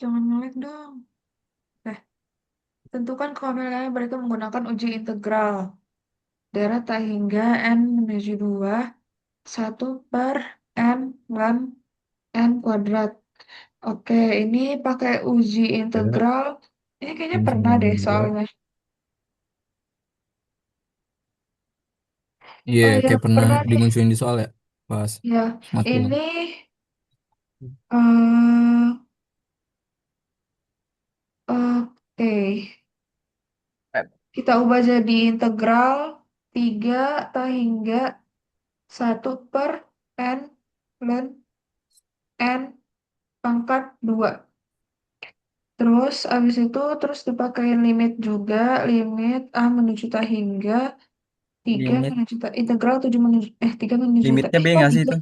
Jangan ngelag dong. Eh, tentukan kehamilannya berarti menggunakan uji integral. Darah tak hingga N menuju 2, 1/N lan N kuadrat. Oke, ini pakai uji Ya, integral. Ini kayaknya ini pernah sama deh dua. soalnya. Iya, Oh iya, kayak pernah pernah deh. dimunculin di soal ya, pas Ya, matkul. ini eh oke. Eh, Kita ubah jadi integral 3 tak hingga 1/N ln N pangkat 2. Terus abis itu terus dipakai limit juga. Limit A menuju tak hingga 3 Limit, menuju tak integral 7 menuju 3 menuju tak limitnya B kok nggak sih 3 itu?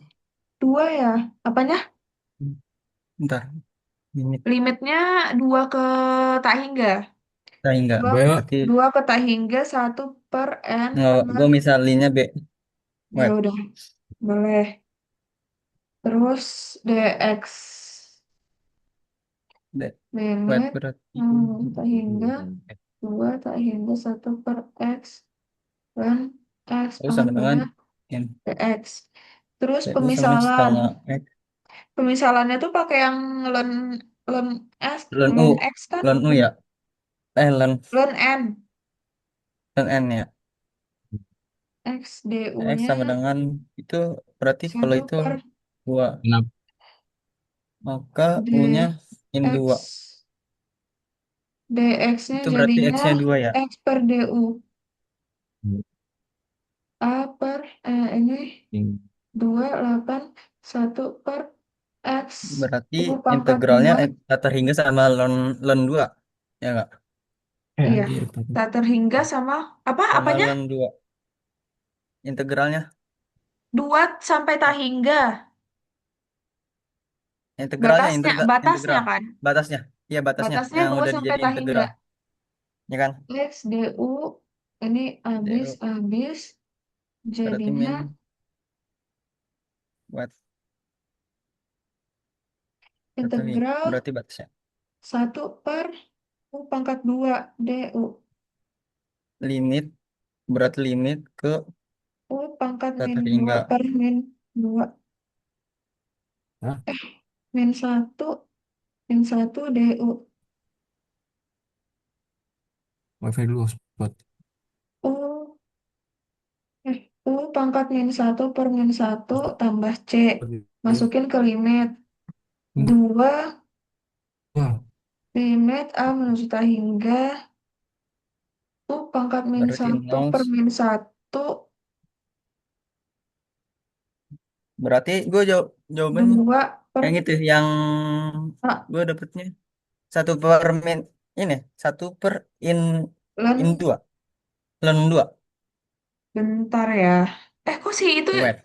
2 ya? Apanya? Bentar, limit. Limitnya 2 ke tak hingga. Nah, enggak. 2 Berarti 2 ke tak hingga 1/N nggak, gue ln. misalinnya B. Ya Web. udah, boleh. Terus dx D- Web limit berarti. tak hingga 2 tak hingga 1/x dan x U sama dengan pangkat N. dx. Terus U sama dengan pemisalan. setengah X. Pemisalannya tuh pakai yang ln ln x Ln U. ln x kan? Ln U ya. Ln, Ln n ln N ya. x X du-nya sama dengan itu berarti kalau satu itu per 2. Kenapa? d Maka U-nya in 2. x dx-nya Itu berarti jadinya X-nya 2 ya. x per du. A per ini Ini 28 1 x Berarti U pangkat integralnya 2. tak terhingga sama ln 2. Ya enggak? Iya, anjir. tak terhingga sama apa Sama apanya? ln 2. Integralnya. 2 sampai tak hingga. Integralnya Batasnya, integral, batasnya integral. kan? Batasnya. Iya batasnya Batasnya yang 2 udah sampai dijadiin tak hingga. integral. Ya kan? X du ini habis DU. habis Berarti jadinya min buat berarti integral berarti batasnya 1/U pangkat 2 du. limit, berat limit ke U pangkat tak min 2 terhingga. per min 2 Hah? min 1 min 1 du. Wifi dulu hotspot. U U pangkat min 1 per min 1 tambah C. Hotspot dulu. Masukin ke limit. Enggak. 2 Wah, limit A menuju tak hingga U pangkat min Berarti 1 nol. per min 1 Berarti gue jawabannya 2 per yang itu yang A gue dapetnya satu per min ini satu per in in len. 2 ln 2 Bentar ya. Kok si itu web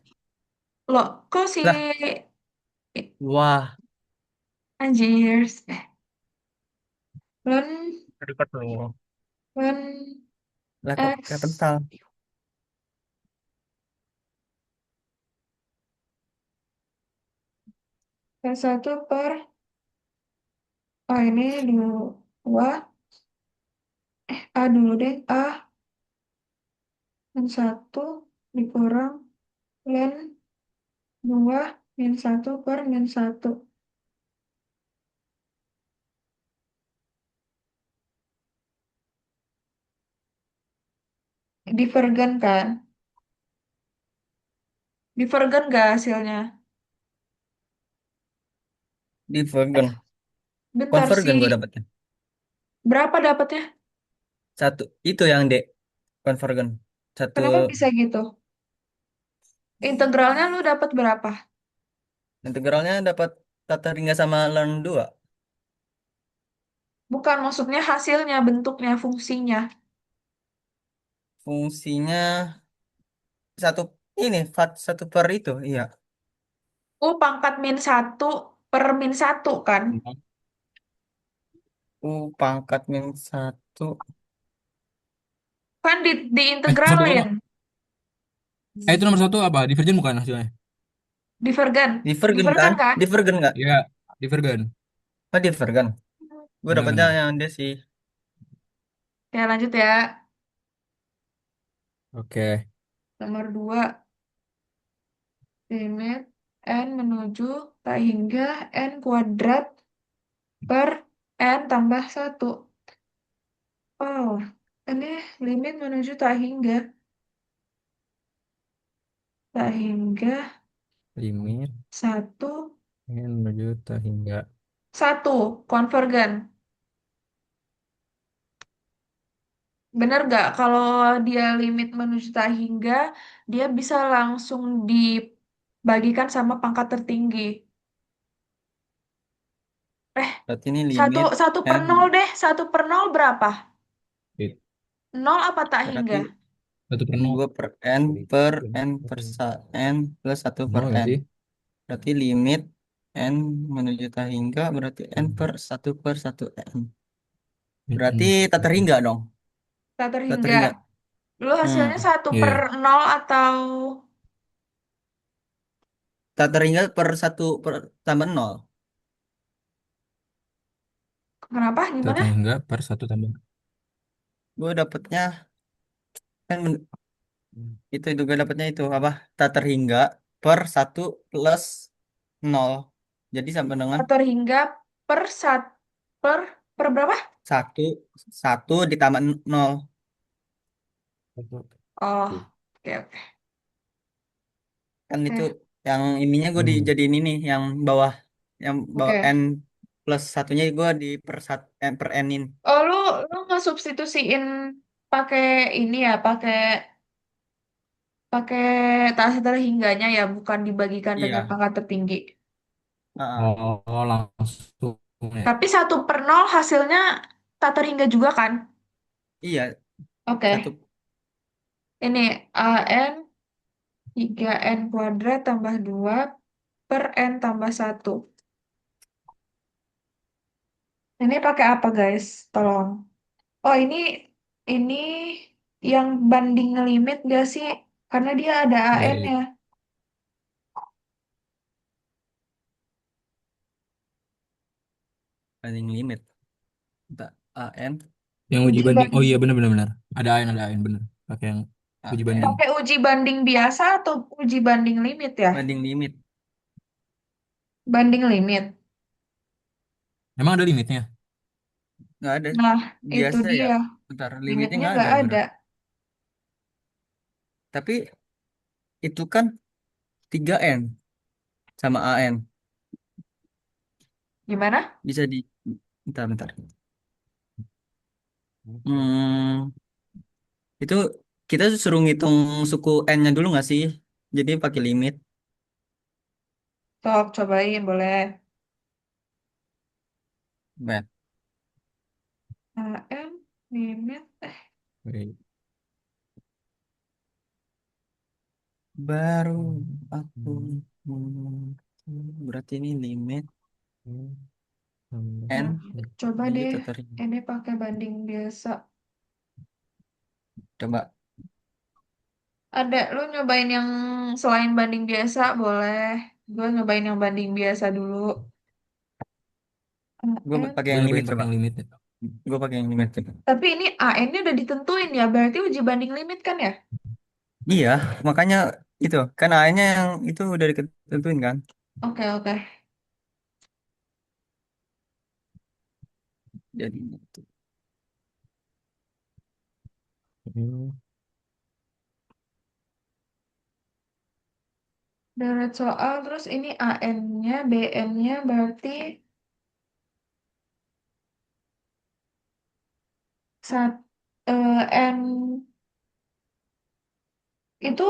loh, kok si lah. Wah, anjir. Len dekat loh. len Lah kok kayak X kental. satu per ini 2 A dulu deh. A min 1 dikurang len 2 min 1 per min 1. Divergen kan? Divergen gak hasilnya? Divergen. Bentar Convergen gue sih. dapetnya. Berapa dapatnya? Satu. Itu yang D. Convergen. Satu. Kenapa bisa gitu? Integralnya lu dapat berapa? Integralnya dapat tata hingga sama ln 2. Bukan maksudnya hasilnya, bentuknya, fungsinya. Fungsinya satu ini satu per itu. Iya. U pangkat min 1 per min 1 kan? U pangkat min 1. Kan satu diintegralin. apa? Itu nomor satu apa? Divergen bukan hasilnya? Divergen. Divergen kan? Divergen kan? Divergen nggak? Iya, divergen. Oh, divergen. Gue dapetnya Benar-benar. yang dia sih. Oke, lanjut ya. Oke. Nomor 2, limit n menuju tak hingga n kuadrat per n tambah satu. Oh, ini limit menuju tak hingga Limit satu, n menuju tak hingga. satu, konvergen. Bener gak kalau dia limit menuju tak hingga, dia bisa langsung dibagikan sama pangkat tertinggi. Eh, Berarti ini satu, limit satu per n. nol deh. Satu per nol berapa? It. Nol apa tak Berarti hingga? 1/0. 2 per n per n per n plus 1 per Nol nggak n. sih? Berarti limit n menuju tak hingga berarti n per 1 per 1 n. Berarti tak terhingga dong. Tak Tak terhingga. terhingga. Lu hasilnya Hmm. satu per Iya. nol atau Tak terhingga per 1 per tambah 0. kenapa? Tak Gimana? terhingga per satu tambah. Gue dapetnya kan itu juga dapetnya itu apa? Tak terhingga per 1 plus 0. Jadi sama dengan Tak terhingga per satu per berapa? satu satu ditambah 0. Oh, oke oke. Kan itu Eh, yang ininya gue Hmm. dijadiin ini yang bawah oke. n plus satunya gue di per n-in. Oh, lu nggak substitusiin pakai ini ya, pakai pakai tak terhingganya ya, bukan dibagikan dengan Iya. pangkat tertinggi. Heeh. Oh, langsung ya. Tapi satu per nol hasilnya tak terhingga juga kan? Iya, satu. Oke. Ini an 3n kuadrat tambah 2 per n tambah satu. Ini pakai apa guys? Tolong. Oh ini yang banding limit gak sih? Karena dia ada Baik. an-nya. Banding limit. Tak an Yang uji Uji banding. Oh iya banding. benar-benar benar. Ada AN benar. Pakai yang uji banding. an Pakai uji banding biasa atau uji banding limit ya? banding limit. Banding limit. Emang ada limitnya? Nggak ada. Nah, itu Biasa ya. dia. Bentar, limitnya Limitnya nggak nggak ada ada. berarti. Tapi itu kan 3n sama an. Gimana? Bisa di bentar bentar. Hmm, itu kita suruh ngitung suku n-nya dulu nggak sih? Jadi pakai limit. Sok, cobain boleh. Nah, AM limit. Baik. baru aku berarti ini limit n Nah, coba menuju deh. tertinggi. Ini pakai banding biasa. Coba Ada, lu nyobain yang selain banding biasa, boleh. Gue nyobain yang banding biasa dulu. gue AN. pakai Gue yang limit nyobain pakai coba. yang limit ya. Gue pakai yang limit coba. Tapi ini AN-nya udah ditentuin ya, berarti uji banding limit kan ya? Iya, makanya itu kan A-nya yang itu udah ditentuin kan. Oke, oke. Jadi itu. Hmm. Deret soal, terus ini AN-nya, BN-nya berarti saat N itu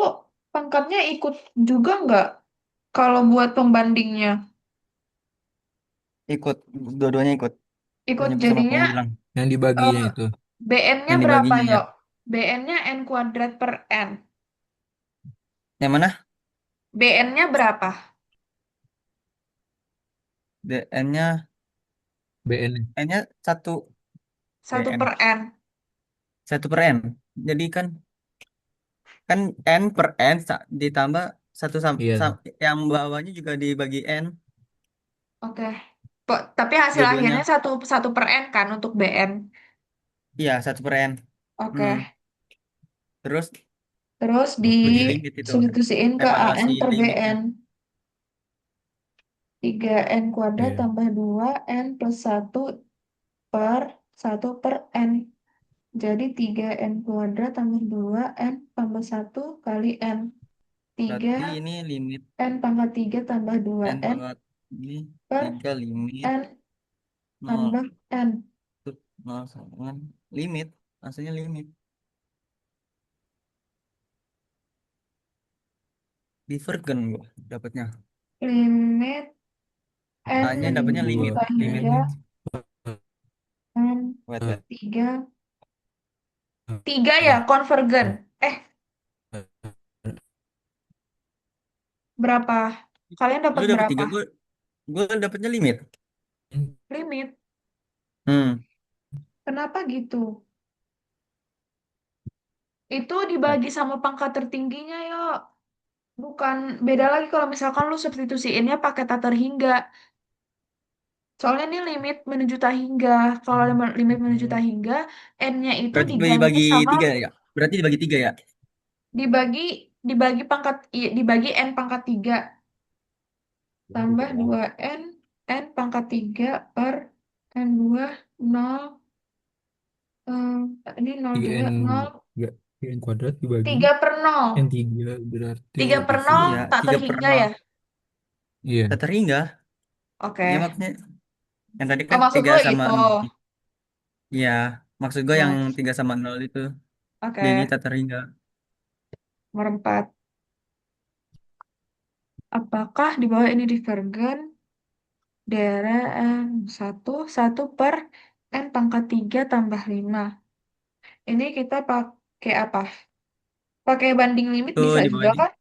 pangkatnya ikut juga nggak kalau buat pembandingnya? Ikut dua-duanya ikut. Gue Ikut nyebut sama jadinya kamu bilang Yang dibaginya eh, itu. BN-nya yang berapa dibaginya ya. yuk? BN-nya N kuadrat per N. Yang mana? BN-nya berapa? N-nya BN. N-nya satu Satu BN per N. 1 per n. Jadi kan kan n per n ditambah satu Iya. yang bawahnya juga dibagi n. Oke. Tapi hasil akhirnya Dua-duanya. satu satu per n kan untuk bn. Iya, 1/n. Oke. Hmm. Terus Terus uji limit itu. disubstitusiin ke an Evaluasi per limitnya. bn. 3n² Iya. tambah 2 n plus per satu per n. Jadi 3n² tambah 2 n tambah satu kali n. Tiga Berarti ini limit n pangkat 3 tambah 2 n n pangkat ini per 3 limit n nol tambah n. nol sama dengan limit. Maksudnya limit. Divergen gua dapatnya. Limit n Hanya dapatnya limit. menjuta Limit. hingga n Wait, wait. 3. 3 ya, konvergen. Eh, berapa? Kalian dapat Lu dapat berapa? 3, gue dapatnya limit. Limit. Hmm. Kenapa gitu? Itu Nah, dibagi sama pangkat tertingginya, yuk. Bukan beda lagi kalau misalkan lu substitusiinnya pakai tata hingga. Soalnya ini limit menuju tak hingga. Kalau limit menuju tak hingga, n-nya itu berarti diganti dibagi sama 3 ya? Berarti dibagi 3 ya? dibagi dibagi dibagi n pangkat 3 tambah 2 n n pangkat 3 per n 2 nol, ini nol Tiga juga n nol, enggak, 3n² dibagi 3 per nol, n3 berarti 3 per isi. nol Iya, tak 3 per terhingga 0. ya. Iya. Tak terhingga. Ya Oke. maksudnya yang tadi Oh, kan maksud 3 lo sama itu. 0. Iya, maksud gue yang Nah, 3 sama 0 itu. Jadi oke. tak terhingga. Nomor 4. Apakah di bawah ini divergen daerah satu per n pangkat 3 tambah 5. Ini kita pakai apa? Pakai banding limit Tuh bisa di bawah juga ini. kan?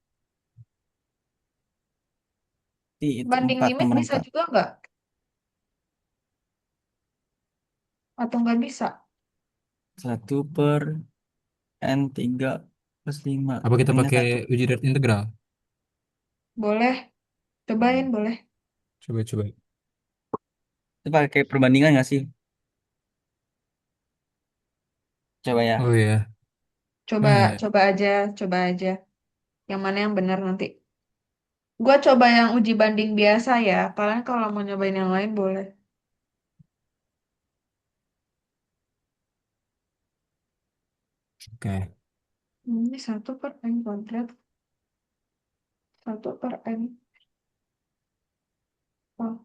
Itu Banding 4, limit nomor bisa 4. juga nggak? Atau nggak bisa? 1/n3 + 5. Apa kita Ringnya pakai 1. uji dari integral? Boleh. Cobain, boleh. Coba coba. Itu pakai perbandingan nggak sih? Coba Oh ya. ya. Coba, Nah, ya. coba aja, coba aja. Yang mana yang benar nanti. Gua coba yang uji banding biasa ya. Kalian kalau mau nyobain yang lain boleh. Oke. Ini satu per n². Satu per n. Oh,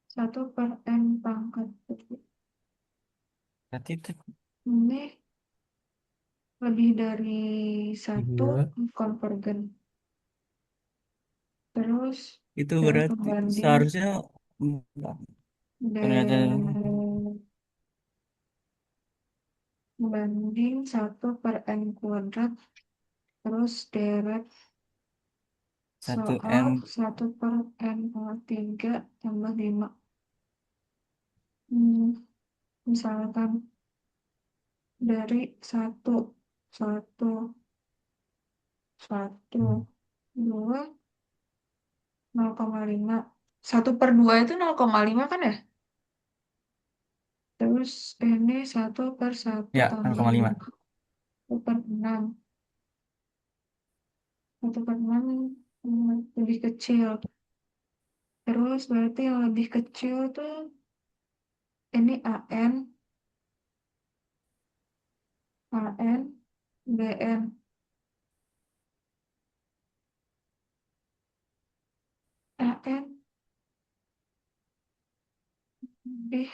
satu per n pangkat. Berarti itu Ini lebih dari satu Tiga. konvergen. Terus cara berarti pembanding seharusnya enggak. Ternyata dan banding satu per n². Terus deret satu soal n satu per n/3 tambah 5. Hmm, misalkan dari satu, satu, satu, dua, 0,5. Satu per dua itu 0,5 kan ya? Terus ini satu per satu ya tambah 0,5. 5. 1/6. 1/6 lebih kecil. Terus berarti yang lebih kecil tuh ini BN, AN lebih.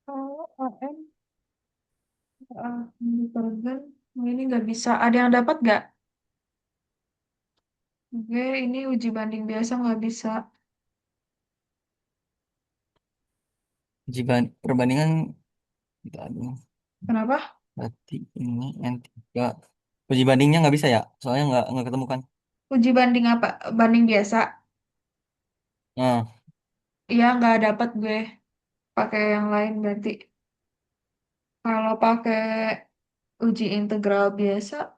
Kalau AN divergen, ini nggak bisa. Ada yang dapat nggak? Oke, ini uji banding biasa nggak bisa. Perbandingan kita Kenapa? berarti ini n3. Uji bandingnya nggak bisa ya? Soalnya nggak ketemukan. Uji banding apa? Banding biasa. Nah, Iya, nggak dapat gue. Pakai yang lain berarti. Kalau pakai uji integral biasa,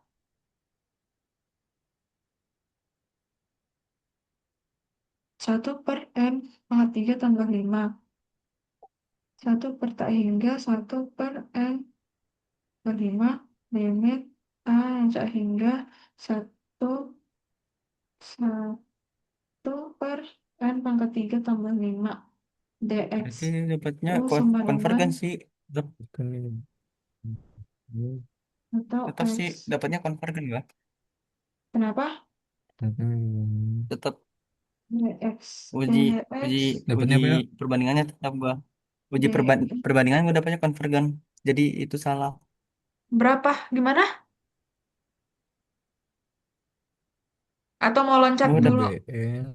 1/n pangkat 3 tambah 5. 1/tak hingga 1/n per 5 limit A yang tak hingga 1 per n pangkat 3 tambah 5 dx Berarti dapatnya itu sama dengan konvergen sih. Kan ini. atau Tetap x. sih dapatnya konvergen lah. Kenapa? Tetap Dx uji uji dx Dapatnya uji apa ya? perbandingannya tetap gua. Uji dx perbandingan gua dapatnya konvergen. Jadi itu salah. berapa? Gimana? Atau mau loncat Gua dulu? dapet.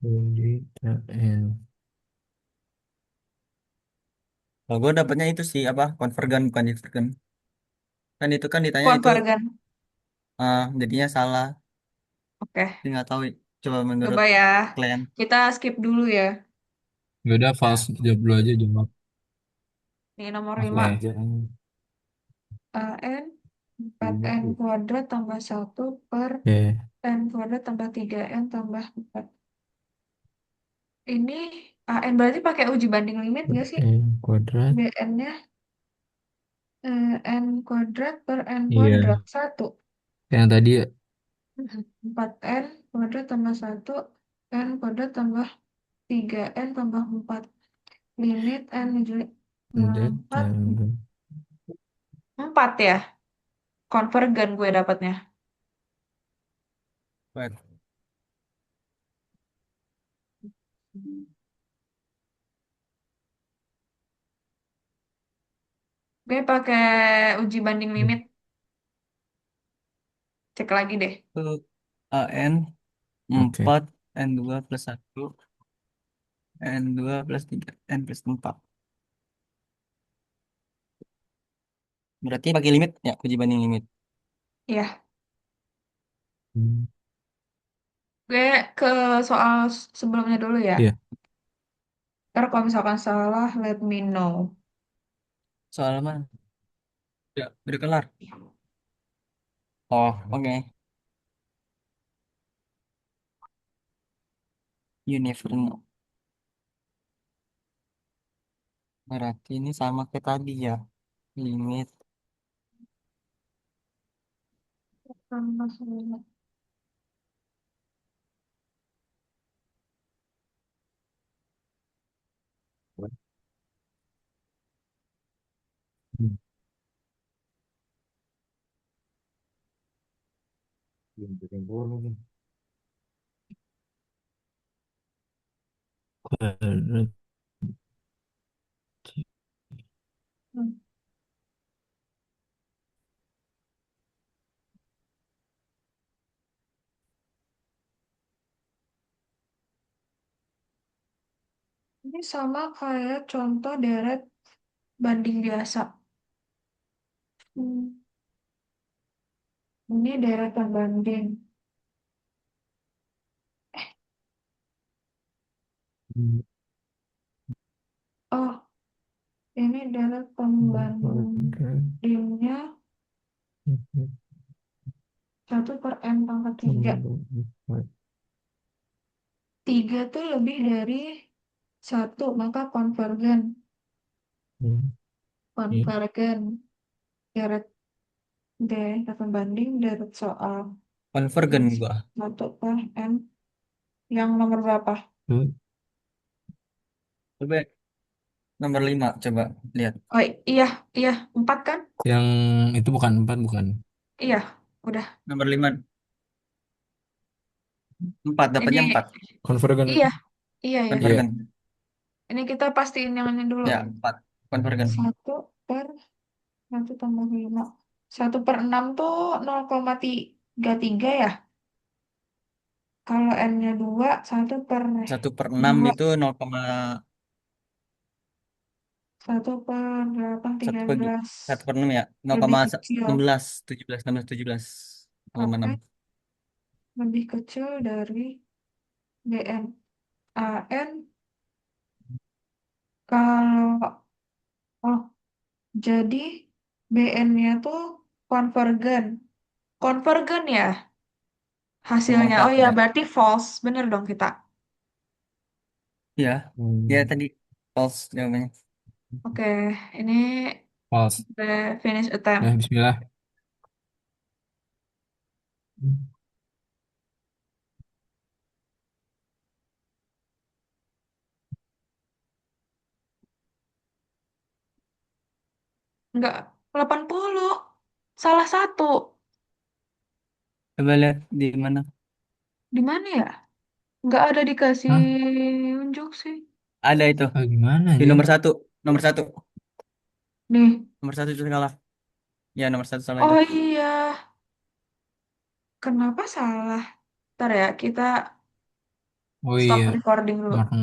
BN N. Kalau gua dapatnya itu sih apa konvergen bukan divergen. Kan itu kan ditanya itu Konvergen. jadinya salah. Oke, Jadi nggak tahu. Coba menurut coba ya. kalian. Kita skip dulu ya. Ya udah Ya. false, jawab dulu aja, jawab. Ini nomor Langsung 5. aja. N 4n kuadrat tambah 1/n kuadrat tambah 3n tambah 4. Ini AN berarti pakai uji banding limit nggak sih? N kuadrat. BN-nya n kuadrat per n Iya. kuadrat 1. Yang tadi ya. 4n kuadrat tambah 1 n kuadrat tambah 3n tambah 4. Limit n menjadi Udah. 4. 4 ya? Konvergen gue dapatnya. Buat Gue pakai uji banding limit. Cek lagi deh. itu AN Oke. 4 N2 plus 1 N2 plus 3 N plus 4. Berarti pakai limit ya uji banding limit. Iya, gue ke soal sebelumnya dulu ya. Iya. Ntar kalau misalkan salah, let me know. Soal mana? Udah kelar. Oh, oke. You never know. Berarti ini sama kayak tadi ya. Limit. Sama sama. Kuadrat. Hmm. Ini sama kayak contoh deret banding biasa. Hmm. Ini deretan banding. Oh, ini deret pembandingnya 1/n pangkat 3. 3 tuh lebih dari 1, maka konvergen. Konvergen. Deret deret pembanding deret soal. Konvergen gua. 1/n. Yang nomor berapa? Coba nomor 5 coba lihat. Oh iya, iya, 4 kan? Yang itu bukan 4, bukan. Iya, udah. Nomor 5 4 Ini, dapatnya 4. Convergen. iya, iya ya. Iya. Konvergen. Ini kita pastiin yang ini dulu. Ya, 4. Konvergen. 1/1 tambah 5. 1/6 tuh 0,33 ya. Kalau N-nya 2, 1/6 2. itu 1/8, 13. 1/6 ya. Lebih kecil. 0,16 17 16 17 0,6. Oke, lebih kecil dari BN. AN kalau, oh, Jadi BN-nya tuh konvergen. Konvergen ya Oh, hasilnya. tak Oh ya, ya. berarti false. Bener dong kita. Ya, ya Hmm. tadi false jawabannya. Oke, ini False. udah finish Ya, attempt. Bismillah. Enggak, 80. Salah satu. Coba lihat di mana. Di mana ya? Enggak ada dikasih Hah? unjuk sih. Ada itu Ah, gimana di anjir? nomor satu, nomor satu, Nih. nomor satu itu salah. Ya nomor satu salah itu. Oh iya. Kenapa salah? Ntar ya, kita Oh stop iya, recording dulu. nomor